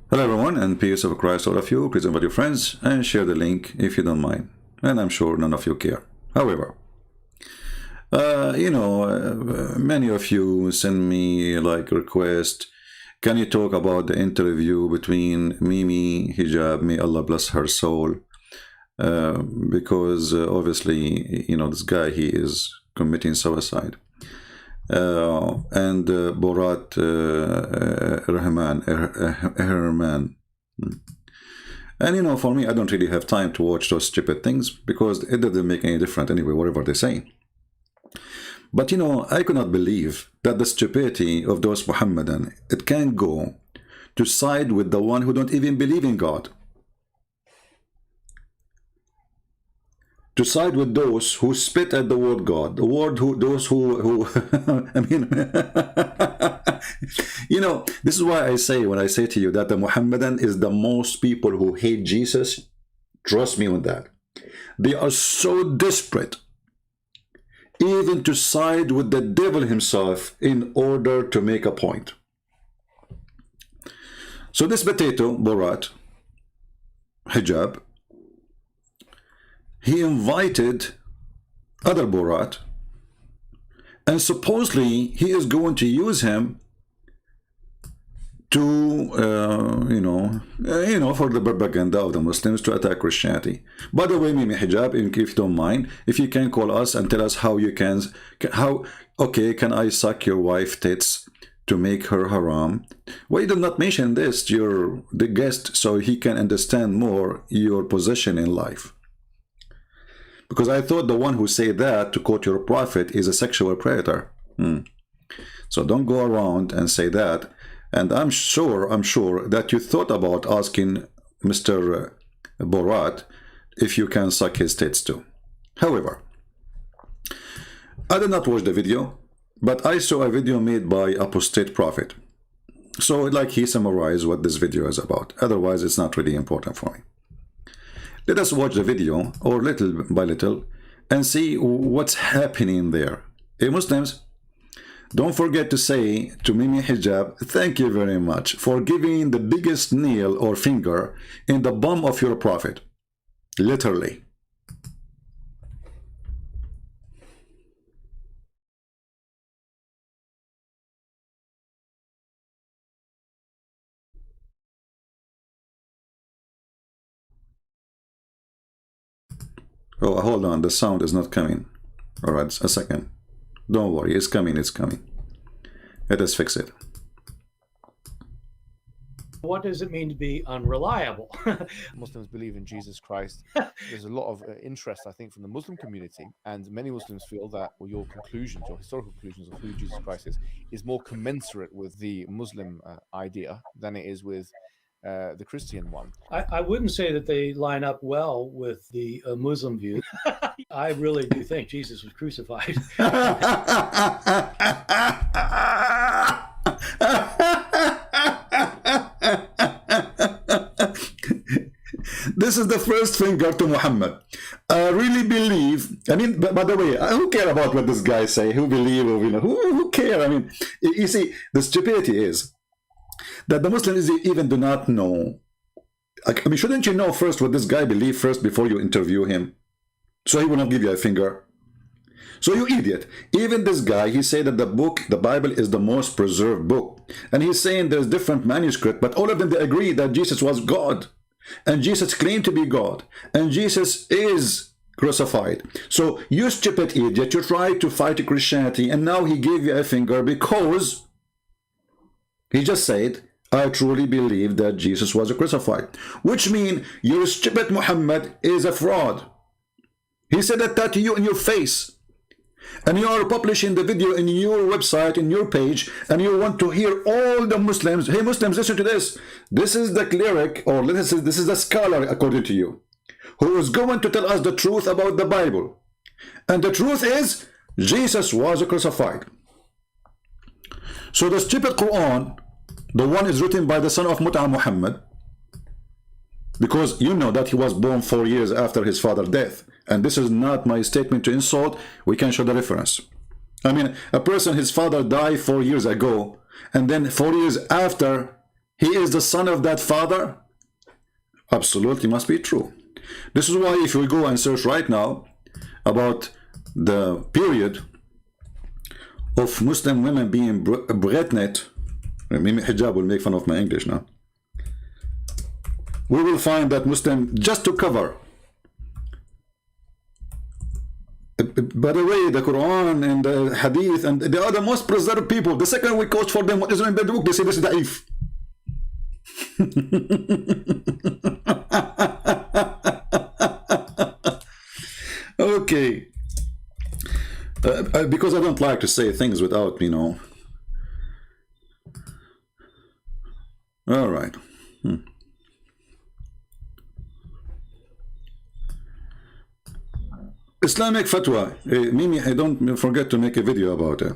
Hello everyone, and peace of Christ all of you. Please invite your friends and share the link if you don't mind. And I'm sure none of you care. However, many of you send me like request, can you talk about the interview between Mimi Hijab, may Allah bless her soul, because obviously, this guy, he is committing suicide. And Bart Ehrman. And for me, I don't really have time to watch those stupid things because it doesn't make any difference anyway, whatever they say. But I could not believe that the stupidity of those Muhammadan, it can go to side with the one who don't even believe in God. To side with those who spit at the word God, those who I mean, this is why I say, when I say to you that the Muhammadan is the most people who hate Jesus, trust me on that. They are so desperate, even to side with the devil himself in order to make a point. So this potato, Bart Hijab, he invited other Bart, and supposedly he is going to use him to, for the propaganda of the Muslims to attack Christianity. By the way, Mimi Hijab, if you don't mind, if you can call us and tell us how you can can I suck your wife tits to make her haram? Why you did not mention this to the guest so he can understand more your position in life? Because I thought the one who said that, to quote your prophet, is a sexual predator. So don't go around and say that. And I'm sure that you thought about asking Mr. Bart if you can suck his tits too. However, I did not watch the video, but I saw a video made by apostate prophet. So like he summarized what this video is about. Otherwise, it's not really important for me. Let us watch the video, or little by little, and see what's happening there. Hey Muslims, don't forget to say to Mimi Hijab, thank you very much for giving the biggest nail or finger in the bum of your prophet. Literally. Oh, hold on, the sound is not coming. All right, a second. Don't worry, it's coming, it's coming. Let us fix it. What does it mean to be unreliable? Muslims believe in Jesus Christ. There's a lot of interest, I think, from the Muslim community, and many Muslims feel that, well, your conclusions, your historical conclusions of who Jesus Christ is more commensurate with the Muslim idea than it is with the Christian one. I wouldn't say that they line up well with the Muslim view. I really do think Jesus was crucified. This is the first finger to Muhammad. I really believe, by the way, who care about what this guy say? Who believe, who care? I mean, you see, the stupidity is that the Muslims even do not know. I mean, shouldn't you know first what this guy believes first before you interview him? So he will not give you a finger. So you idiot. Even this guy, he said that the Bible is the most preserved book. And he's saying there's different manuscripts, but all of them, they agree that Jesus was God. And Jesus claimed to be God. And Jesus is crucified. So you stupid idiot, you tried to fight Christianity, and now he gave you a finger because he just said, I truly believe that Jesus was crucified. Which means your stupid Muhammad is a fraud. He said that to you in your face. And you are publishing the video in your website, in your page, and you want to hear all the Muslims. Hey Muslims, listen to this. This is the cleric, or this is the scholar, according to you, who is going to tell us the truth about the Bible. And the truth is, Jesus was crucified. So the stupid Quran, the one is written by the son of Mut'a Muhammad, because you know that he was born 4 years after his father's death. And this is not my statement to insult. We can show the reference. I mean, a person, his father died 4 years ago, and then 4 years after, he is the son of that father? Absolutely must be true. This is why if we go and search right now about the period of Muslim women being pregnant, maybe Hijab will make fun of my English now, we will find that Muslim, just to cover, by the way, the Quran and the Hadith, and they are the most preserved people. The second we quote for them what is in the book, they say this is da'if. Okay. Because I don't like to say things without, you know. All right. Islamic fatwa. Mimi, I don't forget to make a video about it.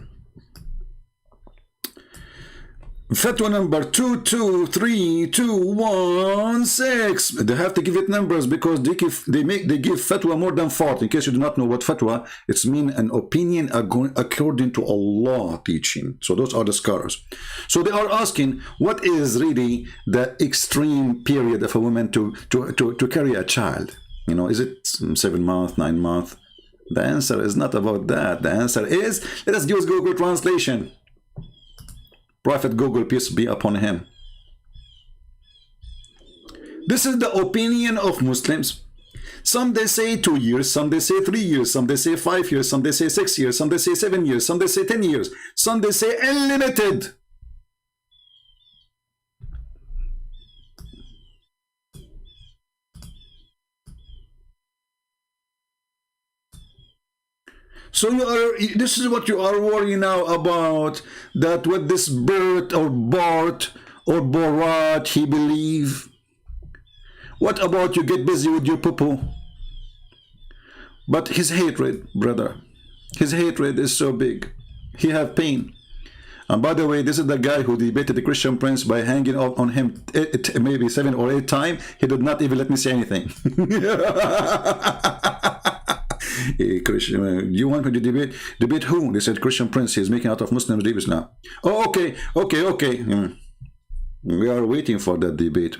Fatwa number 223216. They have to give it numbers because they give fatwa more than 40. In case you do not know what fatwa, it's mean an opinion according to Allah teaching. So those are the scholars. So they are asking, what is really the extreme period of a woman to carry a child? You know, is it 7 months, 9 months? The answer is not about that. The answer is, let us use Google Translation. Prophet Google, peace be upon him. This is the opinion of Muslims. Some they say 2 years, some they say 3 years, some they say 5 years, some they say 6 years, some they say 7 years, some they say 10 years, some they say unlimited. So this is what you are worrying now about, that what this Bart or Bart or Borat he believe. What about you get busy with your poo-poo? But his hatred, brother, his hatred is so big. He have pain. And by the way, this is the guy who debated the Christian Prince by hanging out on him maybe 7 or 8 times. He did not even let me say anything. Hey, Christian, you want me to debate? Debate who? They said Christian Prince. He's making out of Muslims debates now. Oh, okay. We are waiting for that debate.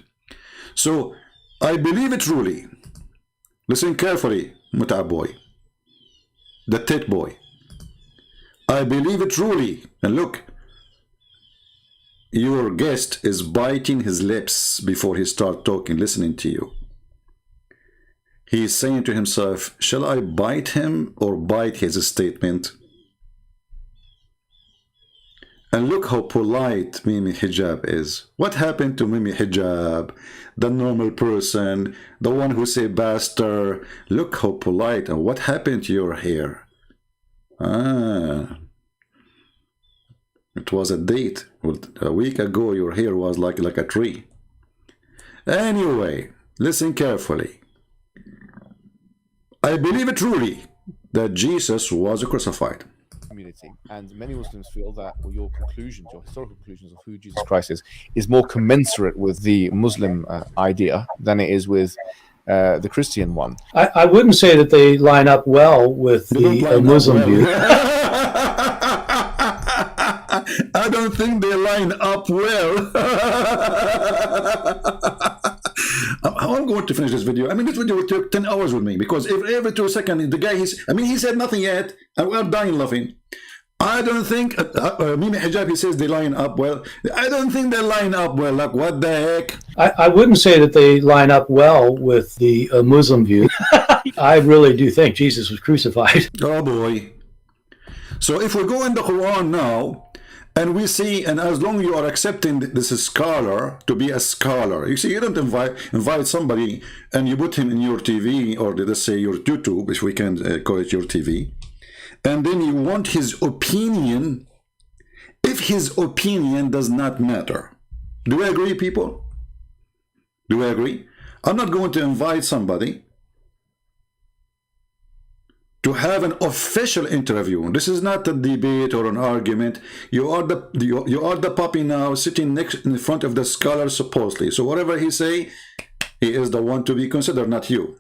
So, I believe it truly. Listen carefully, Muta boy. The tit boy. I believe it truly. And look, your guest is biting his lips before he starts talking, listening to you. He is saying to himself, shall I bite him or bite his statement? And look how polite Mimi Hijab is. What happened to Mimi Hijab? The normal person, the one who say bastard. Look how polite. And what happened to your hair? It was a date. A week ago your hair was like a tree. Anyway, listen carefully. I believe it truly that Jesus was crucified. Community, and many Muslims feel that your conclusions, your historical conclusions of who Jesus Christ is more commensurate with the Muslim idea than it is with the Christian one. I wouldn't say that they line up well with the Muslim view. I don't think they line up well. I'm going to finish this video. I mean, this video will take 10 hours with me because every 2 seconds, the guy, he said nothing yet, and we're dying laughing. I don't think, Mimi Hijab, he says they line up well. I don't think they line up well. Like, what the heck? I wouldn't say that they line up well with the Muslim view. I really do think Jesus was crucified. Oh, boy. So if we go in the Quran now, and we see, and as long as you are accepting this scholar to be a scholar, you see, you don't invite somebody and you put him in your TV, or let's say your YouTube, if we can call it your TV, and then you want his opinion, if his opinion does not matter. Do we agree, people? Do we agree? I'm not going to invite somebody to have an official interview. This is not a debate or an argument. You are the puppy now sitting in front of the scholar supposedly. So whatever he say, he is the one to be considered, not you.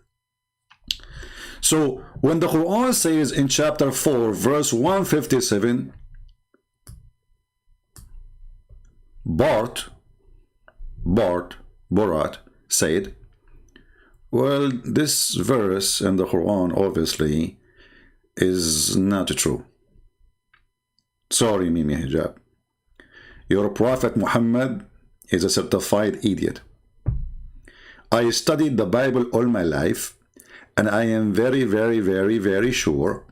So when the Quran says in chapter 4, verse 157, Bart Borat said, well, this verse in the Quran obviously is not true. Sorry, Mimi Hijab. Your Prophet Muhammad is a certified idiot. I studied the Bible all my life, and I am very, very, very, very sure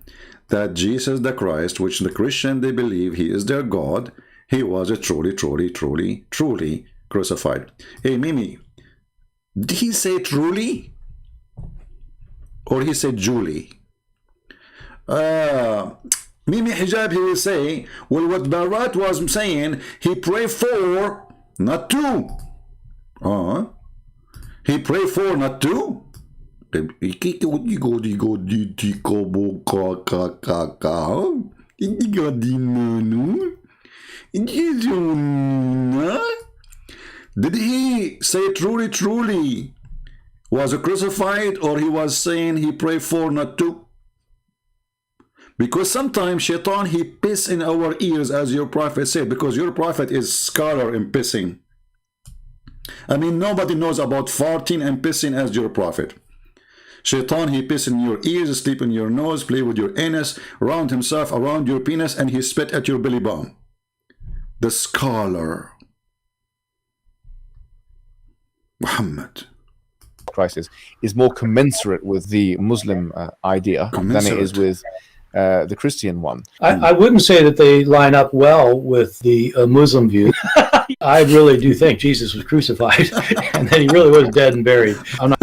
that Jesus the Christ, which the Christian they believe he is their God, he was a truly, truly, truly, truly crucified. Hey, Mimi, did he say truly? Or he said Julie? Mimi Hijab, he will say, well, what Barat was saying, he prayed for, not to. He prayed for, not to. Did he say truly, truly was crucified, or he was saying he prayed for, not to? Because sometimes Shaitan, he piss in our ears, as your prophet said, because your prophet is scholar in pissing. I mean, nobody knows about farting and pissing as your prophet. Shaitan, he piss in your ears, sleep in your nose, play with your anus, round himself around your penis, and he spit at your belly button. The scholar Muhammad Christ is more commensurate with the Muslim idea than it is with the Christian one. I wouldn't say that they line up well with the Muslim view. I really do think Jesus was crucified and then he really was dead and buried. I'm not.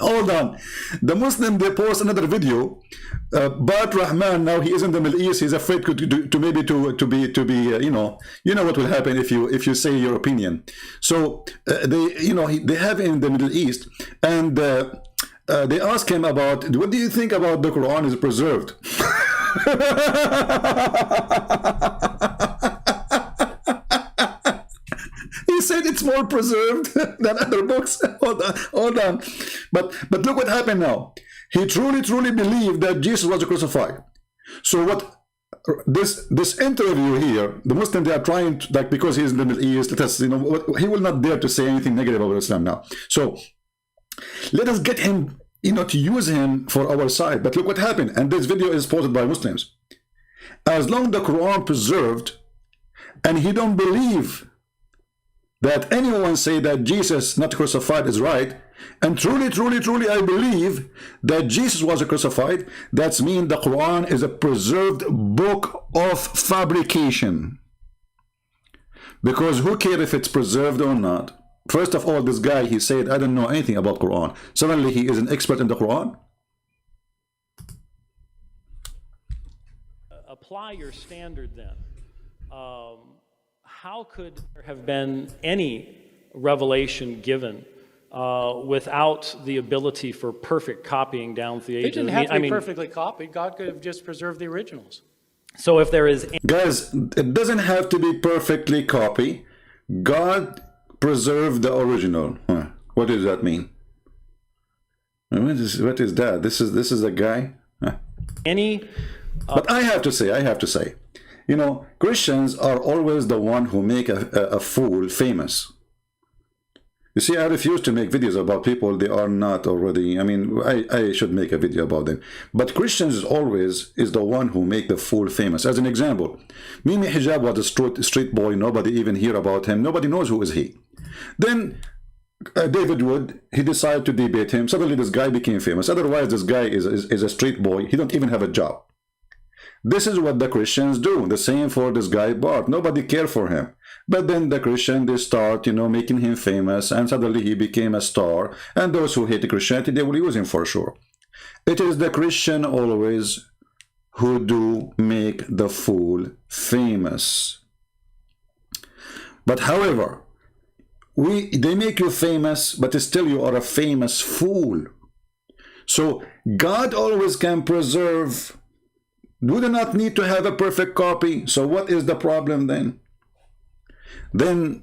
Hold on. The Muslim, they post another video. Bart Ehrman, now he is in the Middle East. He's afraid to be you know what will happen if you say your opinion. So they have in the Middle East, and they ask him about, what do you think about the Quran is preserved? He said it's more preserved than other books. Hold on. But look what happened now. He truly believed that Jesus was crucified. So what this interview here, the Muslims, they are trying to, like, because he's in the Middle East, let us, he will not dare to say anything negative about Islam now. So let us get him, to use him for our side. But look what happened. And this video is posted by Muslims. As long as the Quran preserved, and he don't believe that anyone say that Jesus not crucified is right, and truly I believe that Jesus was crucified, that means the Quran is a preserved book of fabrication. Because who cares if it's preserved or not? First of all, this guy, he said, I don't know anything about Quran. Suddenly he is an expert in the Quran. Apply your standard then. How could there have been any revelation given without the ability for perfect copying down through the ages? It didn't have to be perfectly copied. God could have just preserved the originals. So if there is... Guys, it doesn't have to be perfectly copied. God preserved the original. What does that mean? What is that? This is a guy? But I have to say, Christians are always the one who make a fool famous. You see, I refuse to make videos about people they are not already. I mean, I should make a video about them. But Christians always is the one who make the fool famous. As an example, Mimi Hijab was a street boy. Nobody even hear about him. Nobody knows who is he. Then David Wood, he decided to debate him. Suddenly this guy became famous. Otherwise, this guy is a street boy. He don't even have a job. This is what the Christians do. The same for this guy Bart. Nobody cared for him. But then the Christian, they start, making him famous, and suddenly he became a star. And those who hate Christianity, they will use him for sure. It is the Christian always who do make the fool famous. But however, they make you famous, but still you are a famous fool. So God always can preserve. We do not need to have a perfect copy. So what is the problem then? Then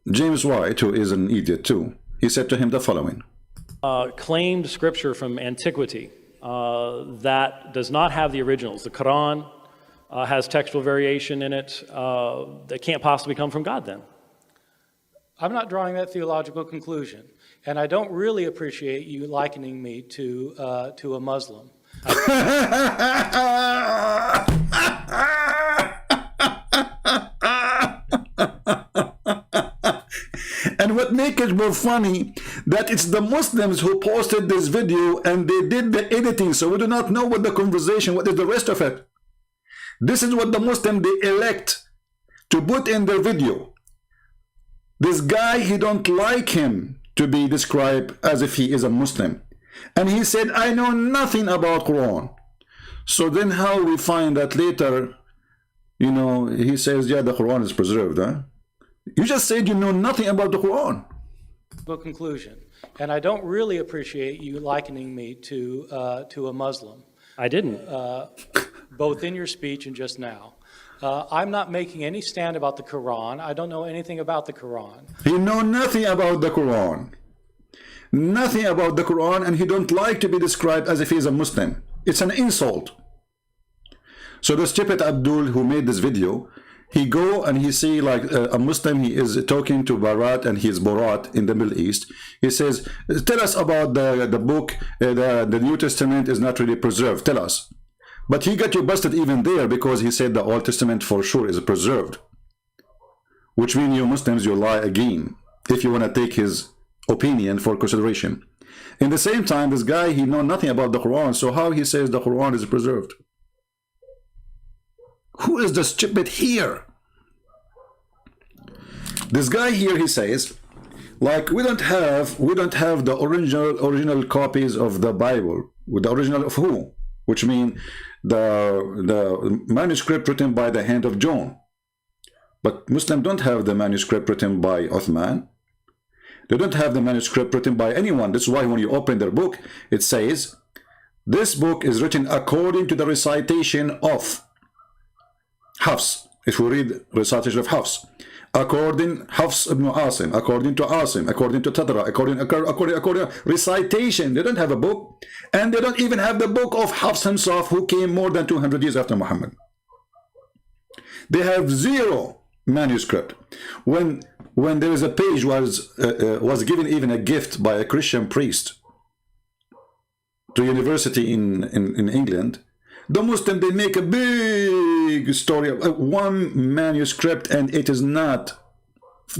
James White, who is an idiot too, he said to him the following. Claimed scripture from antiquity that does not have the originals. The Quran has textual variation in it that can't possibly come from God then. I'm not drawing that theological conclusion, and I don't really appreciate you likening me to a Muslim. And what makes it more funny, that it's the Muslims who posted this video and they did the editing, so we do not know what the conversation, what is the rest of it. This is what the Muslim they elect to put in their video. This guy, he don't like him to be described as if he is a Muslim. And he said, I know nothing about Quran. So then how we find that later, you know, he says, yeah, the Quran is preserved, huh? You just said you know nothing about the Quran. Conclusion. And I don't really appreciate you likening me to a Muslim. I didn't, both in your speech and just now. I'm not making any stand about the Quran. I don't know anything about the Quran. He know nothing about the Quran. Nothing about the Quran, and he don't like to be described as if he's a Muslim. It's an insult. So the stupid Abdul who made this video, he go and he see like a Muslim, he is talking to Barat and he's Borat in the Middle East. He says, tell us about the book, the New Testament is not really preserved, tell us. But he got you busted even there because he said the Old Testament for sure is preserved. Which means you Muslims, you lie again, if you want to take his opinion for consideration. In the same time, this guy, he know nothing about the Quran, so how he says the Quran is preserved? Who is the stupid here? This guy here, he says, like we don't have the original copies of the Bible. With the original of who? Which means the manuscript written by the hand of John. But Muslims don't have the manuscript written by Uthman. They don't have the manuscript written by anyone. That's why when you open their book, it says, this book is written according to the recitation of Hafs. If we read recitation of Hafs, according Hafs ibn Asim, according to Asim, according to Tadra, according recitation. They don't have a book, and they don't even have the book of Hafs himself, who came more than 200 years after Muhammad. They have zero manuscript. When there is a page was given even a gift by a Christian priest to university in England, the Muslim, they make a big story of one manuscript, and it is not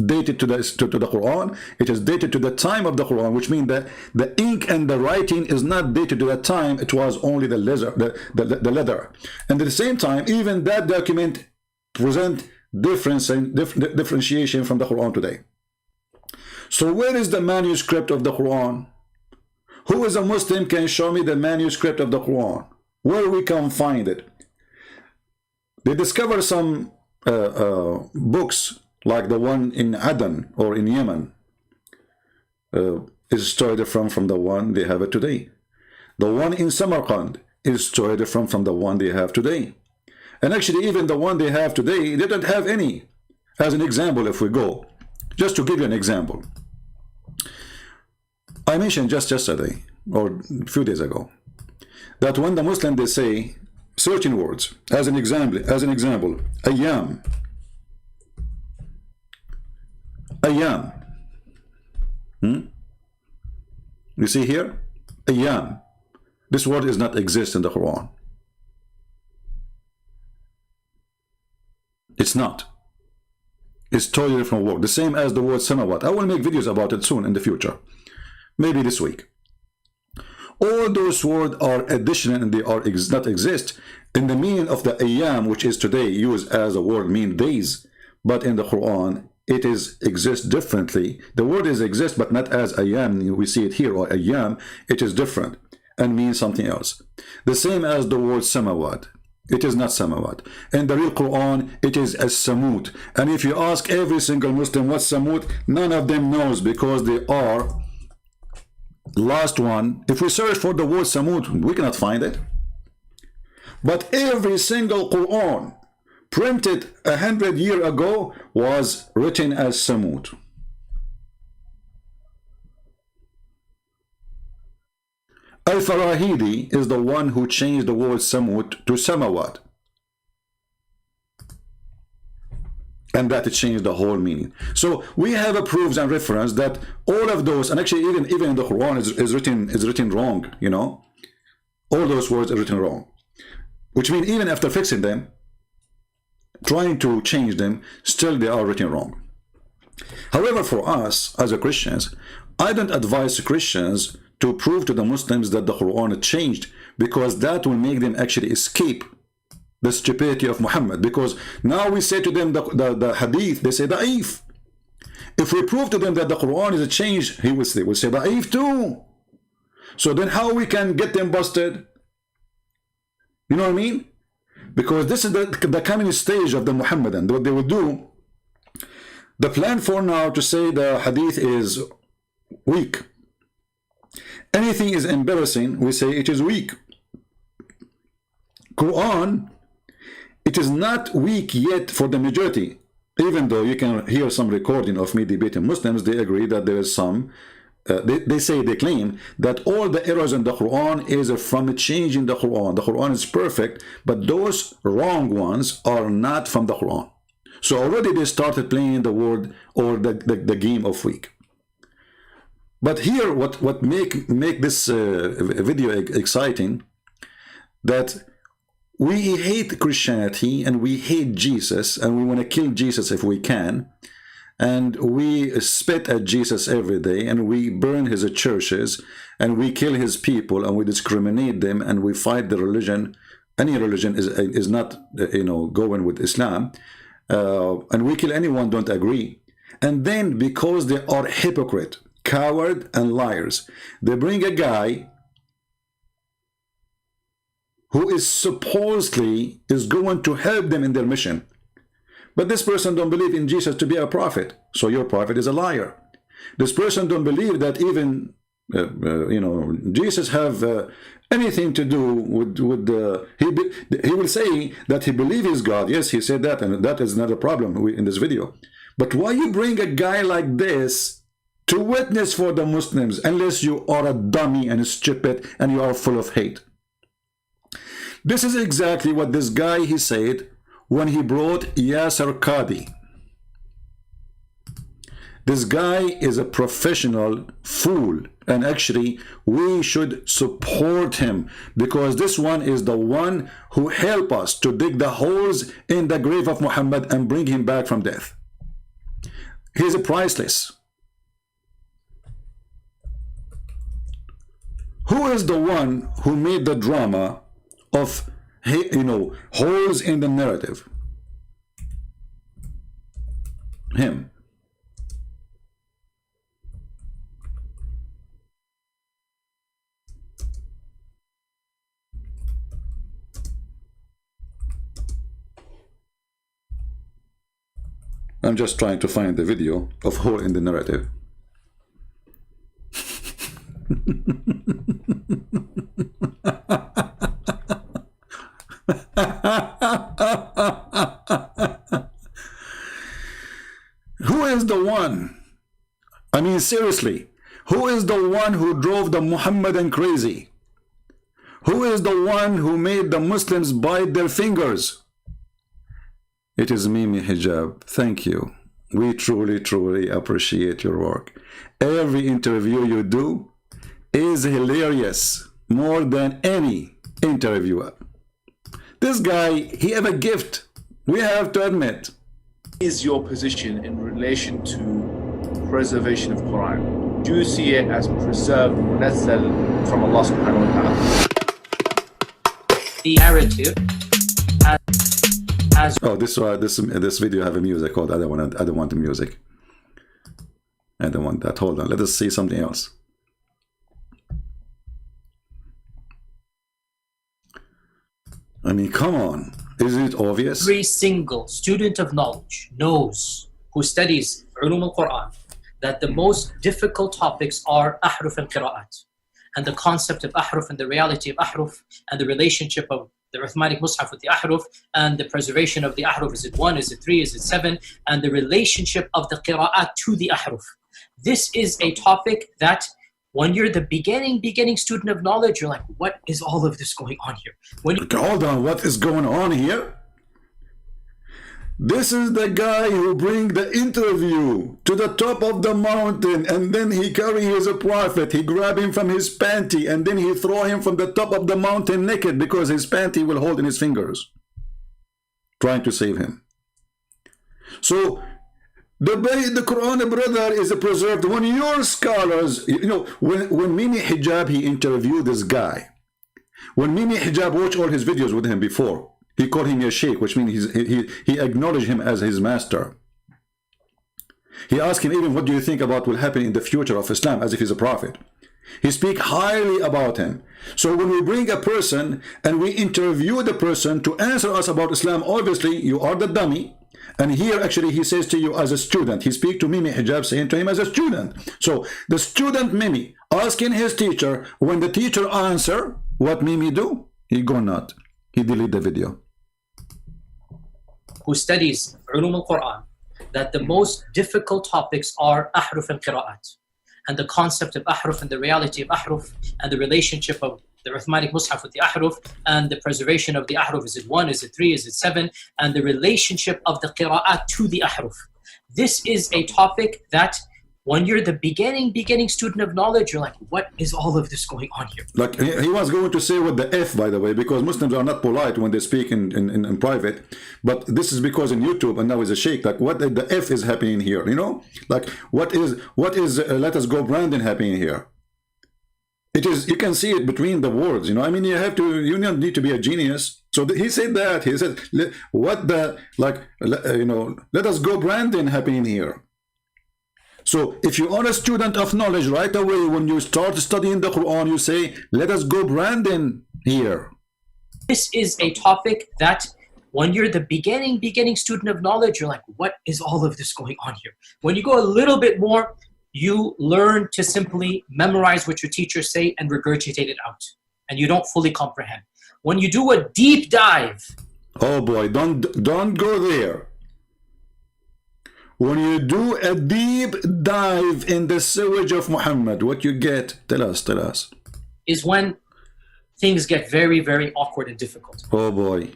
dated to the Quran. It is dated to the time of the Quran, which means that the ink and the writing is not dated to that time. It was only the leather. And at the same time, even that document present differentiation from the Quran today. So where is the manuscript of the Quran? Who is a Muslim can show me the manuscript of the Quran? Where we can find it? They discover some books like the one in Aden or in Yemen is totally different from the one they have it today. The one in Samarkand is totally different from the one they have today. And actually even the one they have today, they don't have any. As an example, if we go, just to give you an example, I mentioned just yesterday or a few days ago that when the Muslim they say certain words, as an example, ayyam, you see here, ayyam, this word is not exist in the Quran. It's not. It's totally different word, the same as the word samawat. I will make videos about it soon in the future, maybe this week. All those words are additional and they are not exist in the meaning of the ayyam, which is today used as a word mean days, but in the Quran it is exist differently. The word is exist, but not as ayyam we see it here, or ayyam. It is different and means something else. The same as the word samawat. It is not samawat. In the real Quran, it is as samut. And if you ask every single Muslim what's samut, none of them knows, because they are last one. If we search for the word samut, we cannot find it. But every single Quran printed 100 years ago was written as samut. Al-Farahidi is the one who changed the word Samut to Samawat. And that changed the whole meaning. So we have a proofs and reference that all of those, and actually even in the Quran is written wrong, you know. All those words are written wrong. Which means even after fixing them, trying to change them, still they are written wrong. However, for us as a Christians, I don't advise Christians to prove to the Muslims that the Quran changed, because that will make them actually escape the stupidity of Muhammad. Because now we say to them the hadith, they say da'if. If we prove to them that the Quran is a change, he will say da'if too. So then how we can get them busted? You know what I mean? Because this is the coming stage of the Muhammadan. What they will do, the plan for now to say the hadith is weak. Anything is embarrassing, we say it is weak. Quran, it is not weak yet for the majority. Even though you can hear some recording of me debating Muslims, they agree that there is some, they claim that all the errors in the Quran is from a change in the Quran. The Quran is perfect, but those wrong ones are not from the Quran. So already they started playing the word or the game of weak. But here, what make this video exciting, that we hate Christianity and we hate Jesus and we want to kill Jesus if we can, and we spit at Jesus every day and we burn his churches and we kill his people and we discriminate them and we fight the religion. Any religion is not, you know, going with Islam, and we kill anyone don't agree. And then because they are hypocrite, coward and liars, they bring a guy who is supposedly is going to help them in their mission. But this person don't believe in Jesus to be a prophet, so your prophet is a liar. This person don't believe that even you know, Jesus have anything to do with he will say that he believes he's God. Yes, he said that, and that is not a problem in this video. But why you bring a guy like this to witness for the Muslims, unless you are a dummy and stupid and you are full of hate? This is exactly what this guy he said when he brought Yasser Qadi. This guy is a professional fool, and actually we should support him, because this one is the one who helped us to dig the holes in the grave of Muhammad and bring him back from death. He's priceless. Who is the one who made the drama of, you know, holes in the narrative? Him. I'm just trying to find the video of hole in the narrative. Who is the one? I mean, seriously, who is the one who drove the Muhammadan crazy? Who is the one who made the Muslims bite their fingers? It is Mimi Hijab. Thank you. We truly, truly appreciate your work. Every interview you do is hilarious, more than any interviewer. This guy, he have a gift. We have to admit. Is your position in relation to preservation of Quran? Do you see it as preserved, munazzal from Allah subhanahu wa ta'ala? The narrative as oh, this video have a music called I don't want the music. I don't want that. Hold on, let us see something else. I mean, come on. Isn't it obvious? every single student of knowledge knows, who studies Ulum al-Quran, that the most difficult topics are ahruf and qira'at, and the concept of ahruf and the reality of ahruf, and the relationship of the Uthmanic Mus'haf with the ahruf, and the preservation of the ahruf. Is it 1, is it 3, is it 7, and the relationship of the qira'at to the ahruf. This is a topic that when you're the beginning student of knowledge, you're like, what is all of this going on here? When you Hold on, what is going on here? This is the guy who bring the interview to the top of the mountain, and then he carry his prophet, he grab him from his panty, and then he throw him from the top of the mountain naked because his panty will hold in his fingers, trying to save him. So the Quran, brother, is preserved. When your scholars, you know, when Mimi Hijab, he interviewed this guy. When Mimi Hijab watched all his videos with him before, he called him a sheikh, which means he acknowledged him as his master. He asked him even, what do you think about what will happen in the future of Islam, as if he's a prophet. He speak highly about him. So when we bring a person and we interview the person to answer us about Islam, obviously you are the dummy. And here actually he says to you as a student, he speak to Mimi Hijab saying to him as a student. So the student Mimi asking his teacher, when the teacher answer, what Mimi do? He go not. He delete the video. who studies Ulum al-Quran, that the most difficult topics are ahruf and qira'at, and the concept of ahruf and the reality of ahruf and the relationship of the Uthmanic Mus'haf with the ahruf and the preservation of the ahruf. Is it 1? Is it 3? Is it 7? And the relationship of the qira'at to the ahruf. This is a topic that when you're the beginning student of knowledge, you're like, what is all of this going on here? Like he was going to say with the F, by the way, because Muslims are not polite when they speak in private, but this is because in YouTube, and now is a sheikh, like what the F is happening here, you know? Like what is let us go Brandon happening here? It is, you can see it between the words, you know. I mean, you don't need to be a genius. So he said that, he said, what the, like, you know, let us go Brandon happening here. So if you are a student of knowledge, right away when you start studying the Quran, you say, let us go Brandon here. This is a topic that when you're the beginning student of knowledge, you're like, what is all of this going on here? When you go a little bit more, you learn to simply memorize what your teachers say and regurgitate it out, and you don't fully comprehend. When you do a deep dive, oh boy, don't go there. When you do a deep dive in the sewage of Muhammad, what you get? Tell us. Is when things get very, very awkward and difficult. Oh boy.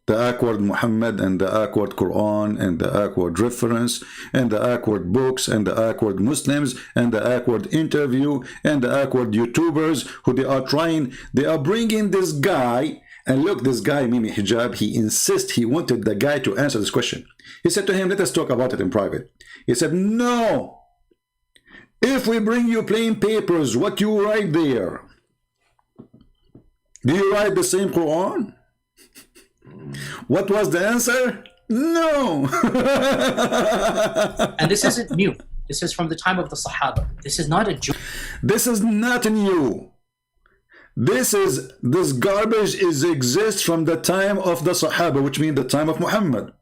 The awkward Muhammad and the awkward Quran and the awkward reference and the awkward books and the awkward Muslims and the awkward interview and the awkward YouTubers who they are bringing this guy. And look, this guy, Mimi Hijab, he insists, he wanted the guy to answer this question. He said to him, let us talk about it in private. He said, no. If we bring you plain papers, what you write there? Do you write the same Quran? What was the answer? No. And this isn't new. This is from the time of the Sahaba. This is not a joke. This is not new. This garbage exists from the time of the Sahaba, which means the time of Muhammad.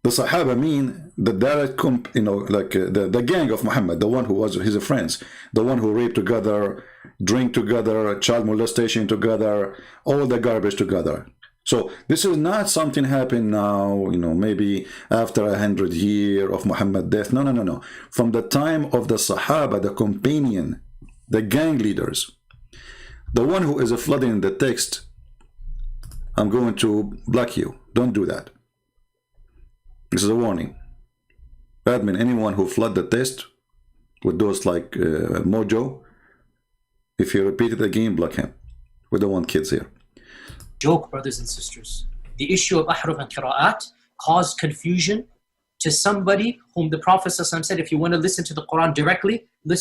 The Sahaba mean the direct, you know, like the gang of Muhammad, the one who was his friends, the one who raped together, drink together, child molestation together, all the garbage together. So this is not something happened now, you know, maybe after 100 years of Muhammad's death. No. From the time of the Sahaba, the companion, the gang leaders, the one who is flooding the text, I'm going to block you. Don't do that. This is a warning. Admin, anyone who flood the text with those like mojo, if you repeat it again, block him. We don't want kids here. Joke, brothers and sisters. The issue of ahruf and qira'at caused confusion to somebody whom the Prophet ﷺ said, if you want to listen to the Quran directly, listen